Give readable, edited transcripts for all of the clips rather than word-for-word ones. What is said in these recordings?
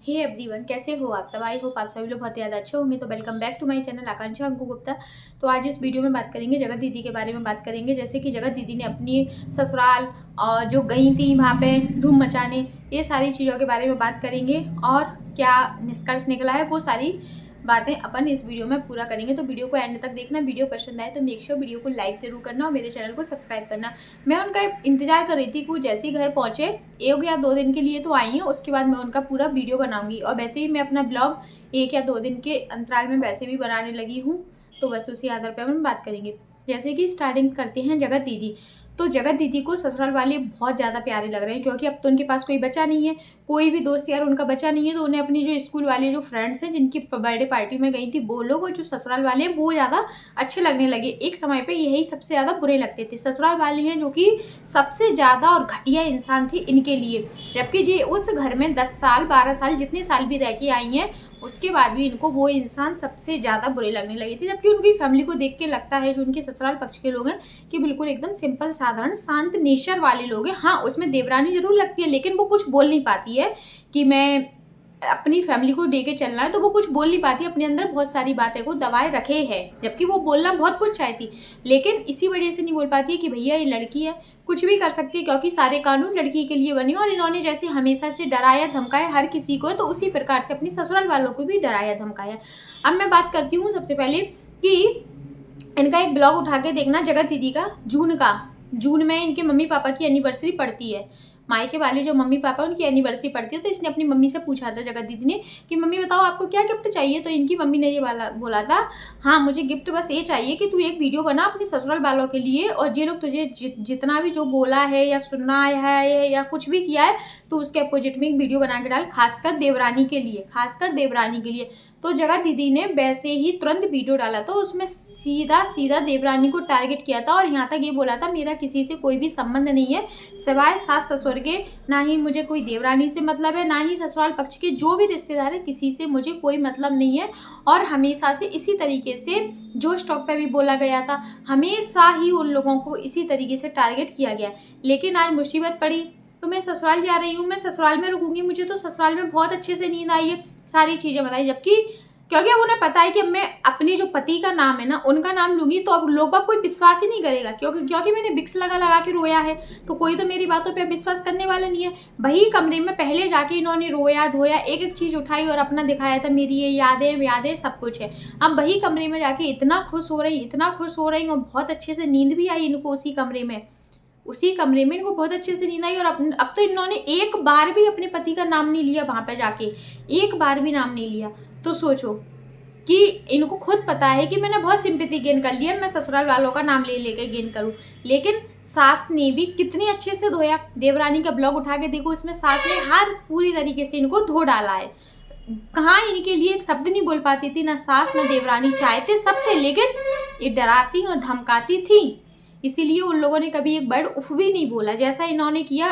Hey everyone, कैसे हो आप सब। आई होप आप सभी लोग बहुत ज़्यादा अच्छे होंगे। तो welcome back to my channel Akanksha Anku Gupta. तो आज इस वीडियो में बात करेंगे जगत दीदी के बारे में बात करेंगे। जैसे कि जगत दीदी ने अपनी ससुराल और जो गई थी वहाँ पे धूम मचाने, ये सारी चीज़ों के बारे में बात करेंगे और क्या निष्कर्ष निकला है वो सारी बातें अपन इस वीडियो में पूरा करेंगे। तो वीडियो को एंड तक देखना। वीडियो पसंद आए तो मेक श्योर वीडियो को लाइक जरूर करना और मेरे चैनल को सब्सक्राइब करना। मैं उनका इंतजार कर रही थी कि वो जैसे ही घर पहुंचे, 1 या 2 दिन के लिए तो आई हैं, उसके बाद मैं उनका पूरा वीडियो बनाऊंगी। और वैसे भी मैं अपना ब्लॉग 1 या 2 दिन के अंतराल में वैसे भी बनाने लगी हूँ, तो बस उसी आधार पर हम बात करेंगे। जैसे कि स्टार्टिंग करते हैं जगत दीदी। तो जगत दीदी को ससुराल वाले बहुत ज़्यादा प्यारे लग रहे हैं, क्योंकि अब तो उनके पास कोई बच्चा नहीं है, कोई भी दोस्त यार उनका बच्चा नहीं है। तो उन्हें अपनी जो स्कूल वाले जो फ्रेंड्स हैं जिनकी बर्थडे पार्टी में गई थी वो लोग, और जो ससुराल वाले हैं वो ज़्यादा अच्छे लगने लगे। एक समय पे यही सबसे ज़्यादा बुरे लगते थे। ससुराल वाले हैं जो कि सबसे ज़्यादा और घटिया इंसान थे इनके लिए, जबकि ये उस घर में 10 साल 12 साल जितने साल भी रह के आई हैं, उसके बाद भी इनको वो इंसान सबसे ज़्यादा बुरे लगने लगे थे। जबकि उनकी फैमिली को देख के लगता है, जो उनके ससुराल पक्ष के लोग हैं, कि बिल्कुल एकदम सिंपल साधारण शांत नेचर वाले लोग हैं। हाँ, उसमें देवरानी जरूर लगती है, लेकिन वो कुछ बोल नहीं पाती है कि मैं अपनी फैमिली को लेके चलना है, तो वो कुछ बोल नहीं पाती, अपने अंदर बहुत सारी बातें को दबाए रखे है। जबकि वो बोलना बहुत कुछ चाहती, लेकिन इसी वजह से नहीं बोल पाती है कि भैया ये लड़की है, कुछ भी कर सकती है, क्योंकि सारे कानून लड़की के लिए बने। और इन्होंने जैसे हमेशा से डराया धमकाया हर किसी को, तो उसी प्रकार से अपनी ससुराल वालों को भी डराया धमकाया। अब मैं बात करती हूँ सबसे पहले कि इनका एक ब्लॉग उठा के देखना जगत दीदी का, जून में इनके मम्मी पापा की एनिवर्सरी पड़ती है। मायके वाले जो मम्मी पापा उनकी एनिवर्सरी पड़ती है, तो इसने अपनी मम्मी से पूछा था जगत दीदी ने कि मम्मी बताओ आपको क्या गिफ्ट चाहिए। तो इनकी मम्मी ने ये बोला था, हाँ मुझे गिफ्ट बस ये चाहिए कि तू एक वीडियो बना अपने ससुराल वालों के लिए, और ये लोग तुझे जितना भी जो बोला है या सुनना है या कुछ भी किया है, तो उसके अपोजिट में एक वीडियो बना के डाल, खासकर देवरानी के लिए। तो जगत दीदी ने वैसे ही तुरंत वीडियो डाला, तो उसमें सीधा देवरानी को टारगेट किया था, और यहाँ तक ये बोला था मेरा किसी से कोई भी संबंध नहीं है सिवाय सास ससुर के। ना ही मुझे कोई देवरानी से मतलब है, ना ही ससुराल पक्ष के जो भी रिश्तेदार है, किसी से मुझे कोई मतलब नहीं है। और हमेशा से इसी तरीके से जो स्टॉक पे भी बोला गया था, हमेशा ही उन लोगों को इसी तरीके से टारगेट किया गया। लेकिन आज मुसीबत पड़ी तो मैं ससुराल जा रही हूँ, मैं ससुराल में रुकूंगी, मुझे तो ससुराल में बहुत अच्छे से नींद आई है, सारी चीज़ें बताई। जबकि क्योंकि अब उन्हें पता है कि मैं अपने जो पति का नाम है ना, उनका नाम लूंगी, तो अब लोग कोई विश्वास ही नहीं करेगा, क्योंकि मैंने विक्स लगा के रोया है, तो कोई तो मेरी बातों पे विश्वास करने वाला नहीं है। वही कमरे में पहले जाके इन्होंने रोया धोया, एक एक चीज़ उठाई और अपना दिखाया था, मेरी ये यादें सब कुछ है। अब वही कमरे में जाके इतना खुश हो रही और बहुत अच्छे से नींद भी आई इनको उसी कमरे में इनको बहुत अच्छे से नींद आई। और अब तो इन्होंने एक बार भी अपने पति का नाम नहीं लिया, वहां पे जाके एक बार भी नाम नहीं लिया। तो सोचो कि इनको खुद पता है कि मैंने बहुत सिंपैथी गेन कर लिया, मैं ससुराल वालों का नाम ले लेकर गेन करूं। लेकिन सास ने भी कितनी अच्छे से धोया। देवरानी का ब्लॉग उठा के देखो, इसमें सास ने हर पूरी तरीके से इनको धो डाला है। कहाँ इनके लिए एक शब्द नहीं बोल पाती थी, ना सास ना देवरानी, चाहते सब थे, लेकिन ये डराती और धमकाती थी। इसीलिए उन लोगों ने कभी एक वर्ड उफ भी नहीं बोला, जैसा इन्होंने किया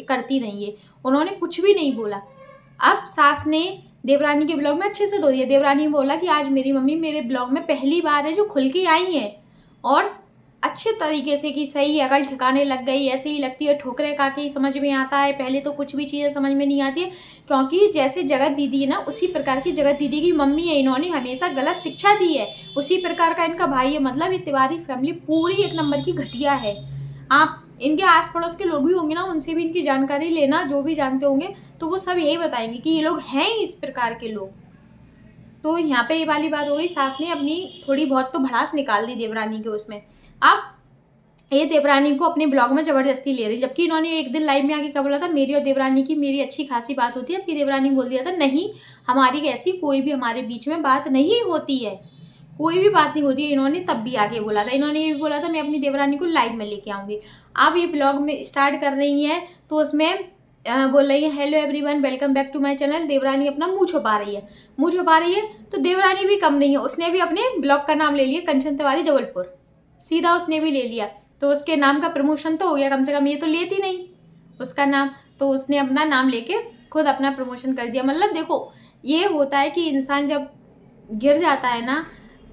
करती नहीं है, उन्होंने कुछ भी नहीं बोला। अब सास ने देवरानी के ब्लॉग में अच्छे से धो दिया। देवरानी ने बोला कि आज मेरी मम्मी मेरे ब्लॉग में पहली बार है जो खुल के आई है, और अच्छे तरीके से कि सही अकल ठिकाने लग गई। ऐसे ही लगती है ठोकरे खा के ही समझ में आता है, पहले तो कुछ भी चीज़ें समझ में नहीं आती है। क्योंकि जैसे जगत दीदी है ना, उसी प्रकार की जगत दीदी की मम्मी है, इन्होंने हमेशा गलत शिक्षा दी है। उसी प्रकार का इनका भाई है, मतलब ये तिवारी फैमिली पूरी एक नंबर की घटिया है। आप इनके आस पड़ोस के लोग भी होंगे ना, उनसे भी इनकी जानकारी लेना, जो भी जानते होंगे, तो वो सब यही बताएंगे कि ये लोग हैं इस प्रकार के लोग। तो यहाँ पे ये वाली बात हो गई, सास ने अपनी थोड़ी बहुत तो भड़ास निकाल दी देवरानी के उसमें। अब ये देवरानी को अपने ब्लॉग में जबरदस्ती ले रही, जबकि इन्होंने एक दिन लाइव में आके क्या बोला था, मेरी और देवरानी की मेरी अच्छी खासी बात होती है। अब की देवरानी बोल दिया था नहीं, हमारी ऐसी कोई भी हमारे बीच में बात नहीं होती है, कोई भी बात नहीं होती है। इन्होंने तब भी आगे बोला था, इन्होंने ये भी बोला था मैं अपनी देवरानी को लाइव में लेके आऊँगी। अब ये ब्लॉग में स्टार्ट कर रही है, तो उसमें बोल रही है hello everyone welcome back to my channel. देवरानी अपना मुंह छुपा रही है, तो देवरानी भी कम नहीं है, उसने भी अपने ब्लॉग का नाम ले लिया, कंचन तिवारी जबलपुर, सीधा उसने भी ले लिया। तो उसके नाम का प्रमोशन तो हो गया, कम से कम ये तो लेती नहीं उसका नाम, तो उसने अपना नाम लेके खुद अपना प्रमोशन कर दिया। मतलब देखो, ये होता है कि इंसान जब गिर जाता है ना,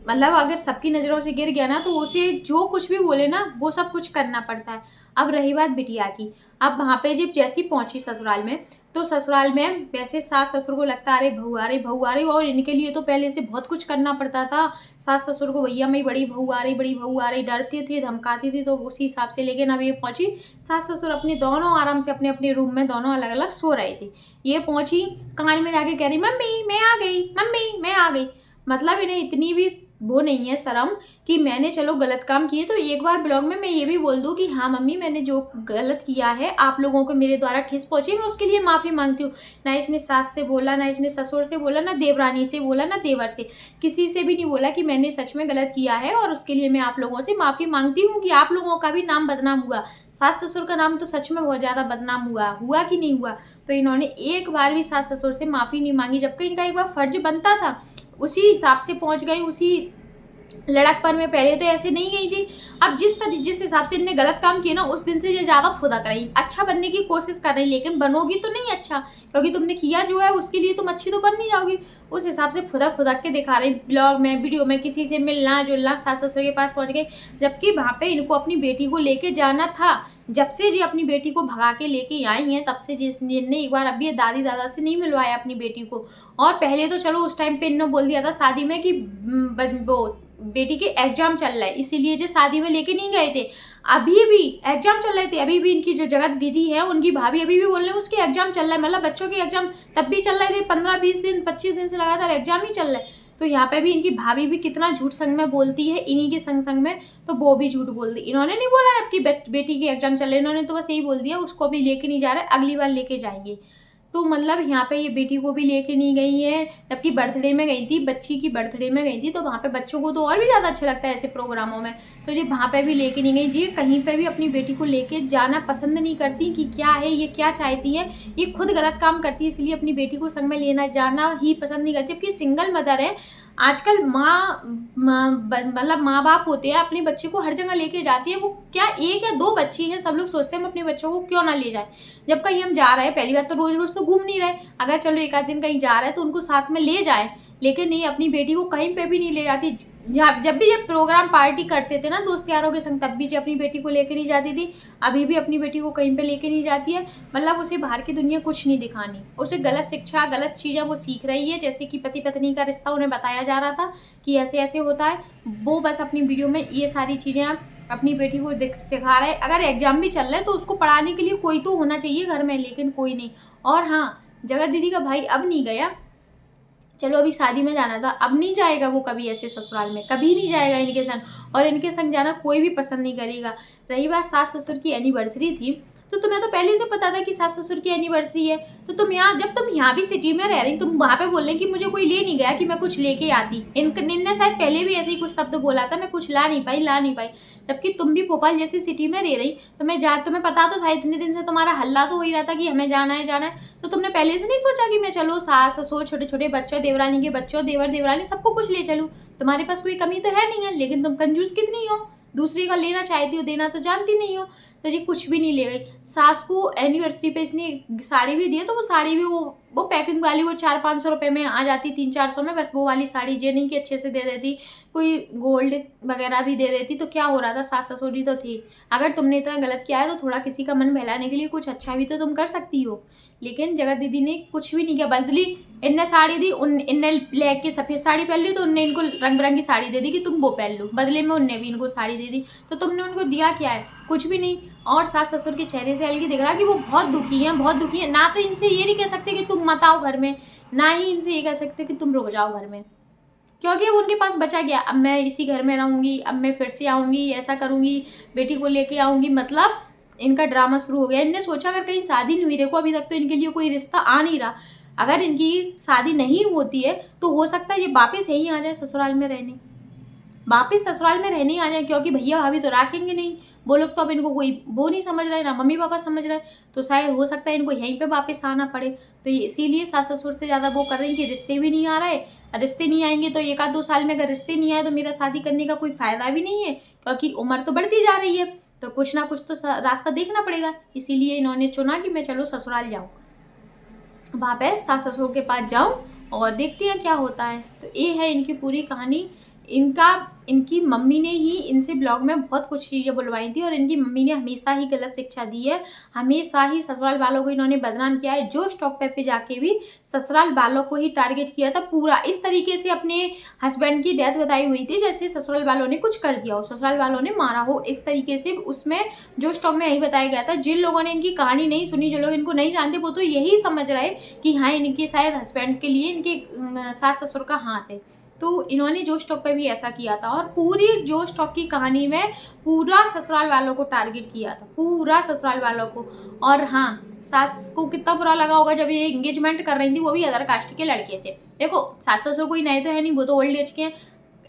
मतलब अगर सबकी नज़रों से गिर गया ना, तो उसे जो कुछ भी बोले ना वो सब कुछ करना पड़ता है। अब रही बात बिटिया की, अब वहाँ पे जब जैसी पहुँची ससुराल में, तो ससुराल में वैसे सास ससुर को लगता अरे बहू आ रही बहू आ रही, और इनके लिए तो पहले से बहुत कुछ करना पड़ता था सास ससुर को, भैया मेरी बड़ी बहू आ रही बड़ी बहू आ रही, डरती थी धमकाती थी, तो उसी हिसाब से। लेकिन अब ये पहुंची, सास ससुर अपने दोनों आराम से अपने अपने रूम में दोनों अलग अलग सो रहे थे। ये पहुंची कान में जाके कह रही मम्मी मैं आ गई, मम्मी मैं आ गई। मतलब इन्हें इतनी भी वो नहीं है शर्म कि मैंने चलो गलत काम किए तो एक बार ब्लॉग में मैं ये भी बोल दूं कि हाँ मम्मी मैंने जो गलत किया है, आप लोगों को मेरे द्वारा ठेस पहुंची, मैं उसके लिए माफ़ी मांगती हूँ। ना इसने सास से बोला, ना इसने ससुर से बोला, ना देवरानी से बोला, ना देवर से, किसी से भी नहीं बोला कि मैंने सच में गलत किया है, और उसके लिए मैं आप लोगों से माफ़ी मांगती हूँ कि आप लोगों का भी नाम बदनाम हुआ। सास ससुर का नाम तो सच में बहुत ज़्यादा बदनाम हुआ कि नहीं हुआ। तो इन्होंने एक बार भी सास ससुर से माफ़ी नहीं मांगी, जबकि इनका एक बार फर्ज बनता था। उसी हिसाब से पहुंच गई, उसी लड़कपन में। पहले तो ऐसे नहीं गई थी। अब जिस हिसाब से इनने गलत काम किया ना, उस दिन से ये ज़्यादा फुदक रही, अच्छा बनने की कोशिश कर रही, लेकिन बनोगी तो नहीं अच्छा, क्योंकि तुमने किया जो है उसके लिए तुम अच्छी तो बन नहीं जाओगी। उस हिसाब से फुदक फुदक के दिखा रही, ब्लॉग में वीडियो में, किसी से मिलना जुलना, सास ससुर के पास पहुंच गए, जबकि वहाँ पे इनको अपनी बेटी को लेके जाना था। जब से जी अपनी बेटी को भगा के लेके आई हैं, तब से जिनने एक बार अभी दादी दादा से नहीं मिलवाया अपनी बेटी को। और पहले तो चलो उस टाइम पे इन्होंने बोल दिया था शादी में कि वो बेटी के एग्जाम चल रहा है, इसीलिए जो शादी में लेके नहीं गए थे। अभी भी एग्जाम चल रहे थे, अभी भी इनकी जो जगत दीदी है उनकी भाभी अभी भी बोल रहे हैं उसके एग्जाम चल रहा है, मतलब बच्चों के एग्जाम तब भी चल रहे थे, 15-20 दिन 25 दिन से लगातार एग्जाम ही चल रहा है। तो यहाँ पे भी इनकी भाभी भी कितना झूठ संग में बोलती है, इन्हीं के संग में, तो वो भी झूठ बोल दी। इन्होंने नहीं बोला आपकी बेटी के एग्जाम चल रहे, इन्होंने तो बस यही बोल दिया उसको अभी लेके नहीं जा रहा है, अगली बार लेके जाएंगे। तो मतलब यहाँ पे ये बेटी को भी लेके नहीं गई है, जबकि बर्थडे में गई थी, बच्ची की बर्थडे में गई थी, तो वहाँ पे बच्चों को तो और भी ज़्यादा अच्छा लगता है ऐसे प्रोग्रामों में। तो ये वहाँ पे भी लेके नहीं गई जी, कहीं पे भी अपनी बेटी को लेके जाना पसंद नहीं करती कि क्या है ये क्या चाहती है, ये खुद गलत काम करती है, इसलिए अपनी बेटी को संग में लेना जाना ही पसंद नहीं करती। जबकि सिंगल मदर है, आजकल मतलब माँ बाप होते हैं अपने बच्चे को हर जगह लेके जाती है। वो क्या एक या दो बच्ची हैं, सब लोग सोचते हैं हम अपने बच्चों को क्यों ना ले जाए। जब कहीं हम जा रहे हैं, पहली बात तो रोज रोज तो घूम नहीं रहे, अगर चलो एक आध दिन कहीं जा रहे हैं तो उनको साथ में ले जाए, लेकिन नहीं, अपनी बेटी को कहीं पे भी नहीं ले जाती। जब भी ये प्रोग्राम पार्टी करते थे ना दोस्त यारों के संग, तब भी जो अपनी बेटी को लेके नहीं जाती थी, अभी भी अपनी बेटी को कहीं पे लेके नहीं जाती है। मतलब उसे बाहर की दुनिया कुछ नहीं दिखानी, उसे गलत शिक्षा गलत चीज़ें वो सीख रही है। जैसे कि पति पत्नी का रिश्ता उन्हें बताया जा रहा था कि ऐसे ऐसे होता है, वो बस अपनी वीडियो में ये सारी चीज़ें अपनी बेटी को सिखा रहे हैं। अगर एग्जाम भी चल रहा है तो उसको पढ़ाने के लिए कोई तो होना चाहिए घर में, लेकिन कोई नहीं। और हाँ, जगत दीदी का भाई अब नहीं गया, चलो अभी शादी में जाना था, अब नहीं जाएगा वो कभी ऐसे ससुराल में, कभी नहीं जाएगा इनके संग, और इनके संग जाना कोई भी पसंद नहीं करेगा। रही बात सास ससुर की एनिवर्सरी थी, तो तुम्हें तो पहले से पता था कि सास ससुर की एनिवर्सरी है, तो तुम यहाँ, जब तुम यहाँ भी सिटी में रह रही, तुम वहाँ पे बोल रही कि मुझे कोई ले नहीं गया कि मैं कुछ लेके आती। इनने शायद पहले भी ऐसे ही कुछ शब्द बोला था, मैं कुछ ला नहीं पाई। जबकि तुम भी भोपाल जैसी सिटी में रह रही, तुम्हें पता तो था, इतने दिन से तुम्हारा हल्ला तो हो ही रहा था कि हमें जाना है, तो तुमने पहले से नहीं सोचा कि मैं चलो सास ससुर छोटे छोटे बच्चों, देवरानी के बच्चों, देवर देवरानी सबको कुछ ले चलूँ। तुम्हारे पास कोई कमी तो है नहीं है, लेकिन तुम कंजूस कितनी हो, दूसरे का लेना चाहती हो, देना तो जानती नहीं हो। तो जी कुछ भी नहीं ले गई। सास को एनिवर्सरी पे इसने साड़ी भी दी है, तो वो साड़ी भी वो पैकिंग वाली वो 400-500 रुपये में आ जाती, 300-400 में, बस वो वाली साड़ी ये नहीं कि अच्छे से दे देती, कोई गोल्ड वगैरह भी दे देती। तो क्या हो रहा था, सास ससुरी तो थी। अगर तुमने इतना गलत किया है तो थोड़ा किसी का मन बहलाने के लिए कुछ अच्छा भी तो तुम कर सकती हो। लेकिन जगत दीदी ने कुछ भी नहीं किया, बदली इनने साड़ी दी, इनने लेके के सफ़ेद साड़ी पहन ली, तो उनने इनको रंग बिरंगी साड़ी दे दी कि तुम वो पहन लो, बदले में उनने भी इनको साड़ी दे दी। तो तुमने उनको दिया क्या है, कुछ भी नहीं। और सास ससुर के चेहरे से हल्की दिख रहा कि वो बहुत दुखी हैं, ना तो इनसे ये नहीं कह सकते कि तुम मत आओ घर में, ना ही इनसे ये कह सकते कि तुम रुक जाओ घर में, क्योंकि अब उनके पास बचा गया, अब मैं इसी घर में रहूँगी, अब मैं फिर से आऊँगी, ऐसा करूँगी, बेटी को लेके आऊँगी। मतलब इनका ड्रामा शुरू हो गया। इनने सोचा अगर कहीं शादी नहीं हुई, देखो अभी तक तो इनके लिए कोई रिश्ता आ नहीं रहा, अगर इनकी शादी नहीं होती है तो हो सकता है ये वापस यहीं आ जाए ससुराल में रहने, वापस ससुराल में रहने आ जाए, क्योंकि भैया भाभी तो रखेंगे नहीं, वो लोग तो अब इनको कोई वो नहीं समझ रहे, ना मम्मी पापा समझ रहे, तो शायद हो सकता है इनको यहीं पे वापस आना पड़े। तो इसीलिए सास ससुर से ज़्यादा वो कर रहे हैं कि रिश्ते भी नहीं आ रहे, रिश्ते नहीं आएंगे तो 1-2 साल में अगर रिश्ते नहीं आए तो मेरा शादी करने का कोई फ़ायदा भी नहीं है, क्योंकि उम्र तो बढ़ती जा रही है, तो कुछ ना कुछ तो रास्ता देखना पड़ेगा। इसीलिए इन्होंने चुना कि मैं चलो ससुराल जाऊँ, वहाँ पे सास ससुर के पास जाऊँ और देखते हैं क्या होता है। तो ये है इनकी पूरी कहानी। इनकी मम्मी ने ही इनसे ब्लॉग में बहुत कुछ चीज़ें बुलवाई थी और इनकी मम्मी ने हमेशा ही गलत शिक्षा दी है, हमेशा ही ससुराल वालों को इन्होंने बदनाम किया है। जो स्टॉक पे जाके भी ससुराल वालों को ही टारगेट किया था पूरा, इस तरीके से अपने हस्बैंड की डेथ बताई हुई थी जैसे ससुराल वालों ने कुछ कर दिया हो, ससुराल वालों ने मारा हो, इस तरीके से उसमें जो स्टॉक में यही बताया गया था। जिन लोगों ने इनकी कहानी नहीं सुनी, जो लोग इनको नहीं जानते, वो तो यही समझ रहे कि हाँ इनके शायद हस्बैंड के लिए इनके सास ससुर का हाथ है। तो इन्होंने जो स्टॉक पे भी ऐसा किया था और पूरी जो स्टॉक की कहानी में पूरा ससुराल वालों को टारगेट किया था, पूरा ससुराल वालों को। और हाँ, सास को कितना बुरा लगा होगा जब ये एंगेजमेंट कर रही थी, वो भी अदर कास्ट के लड़के से। देखो सास ससुर कोई नए तो है नहीं, वो तो ओल्ड एज के हैं,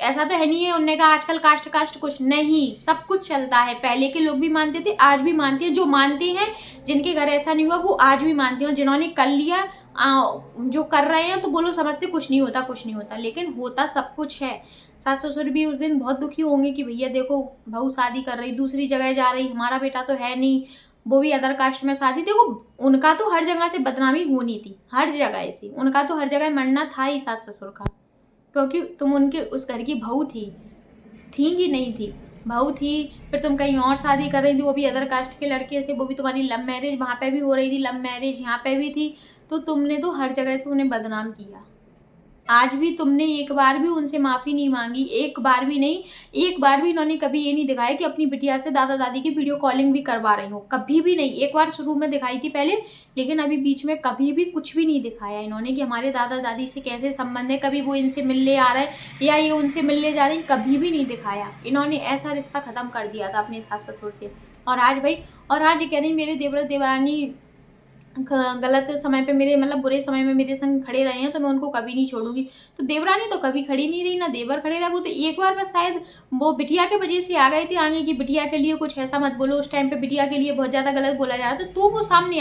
ऐसा तो है नहीं है उनने कहा आजकल कास्ट कुछ नहीं, सब कुछ चलता है। पहले के लोग भी मानते थे, आज भी मानते हैं। जो मानते हैं, जिनके घर ऐसा नहीं हुआ, वो आज भी मानते हैं। जिन्होंने कर लिया, जो कर रहे हैं, तो बोलो समझते कुछ नहीं होता, कुछ नहीं होता, लेकिन होता सब कुछ है। सास ससुर भी उस दिन बहुत दुखी होंगे कि भैया देखो बहू शादी कर रही, दूसरी जगह जा रही, हमारा बेटा तो है नहीं, वो भी अदर कास्ट में शादी। देखो उनका तो हर जगह से बदनामी होनी थी, हर जगह से उनका तो हर जगह मरना था ही सास ससुर का, क्योंकि तुम उनके उस घर की बहू थी कि नहीं थी, बहू थी। फिर तुम कहीं और शादी कर रही थी, वो भी अदर कास्ट के लड़के से, वो भी तुम्हारी लव मैरिज, वहाँ पे भी हो रही थी लव मैरिज, यहाँ पे भी थी। तो तुमने तो हर जगह से उन्हें बदनाम किया। आज भी तुमने एक बार भी उनसे माफ़ी नहीं मांगी, एक बार भी नहीं। एक बार भी इन्होंने कभी ये नहीं दिखाया कि अपनी बिटिया से दादा दादी की वीडियो कॉलिंग भी करवा रही हो, कभी भी नहीं। एक बार शुरू में दिखाई थी पहले, लेकिन अभी बीच में कभी भी कुछ भी नहीं दिखाया इन्होंने कि हमारे दादा दादी से कैसे संबंध है, कभी वो इनसे मिलने आ रहे हैं या ये उनसे मिलने जा रहे हैं, कभी भी नहीं दिखाया। इन्होंने ऐसा रिश्ता ख़त्म कर दिया था अपने सास ससुर से। और आज भाई, और आज ये कह रही मेरे देवर देवरानी गलत समय पे मेरे, मतलब बुरे समय में मेरे संग खड़े रहे हैं, तो मैं उनको कभी नहीं छोड़ूंगी। तो देवरानी तो कभी खड़ी नहीं रही, ना देवर खड़े रहे। वो तो एक बार बस शायद वो बिटिया के वजह से आ गए थे आगे कि बिटिया के लिए कुछ ऐसा मत बोलो, उस टाइम पे बिटिया के लिए बहुत ज़्यादा गलत बोला जा रहा था, तो वो सामने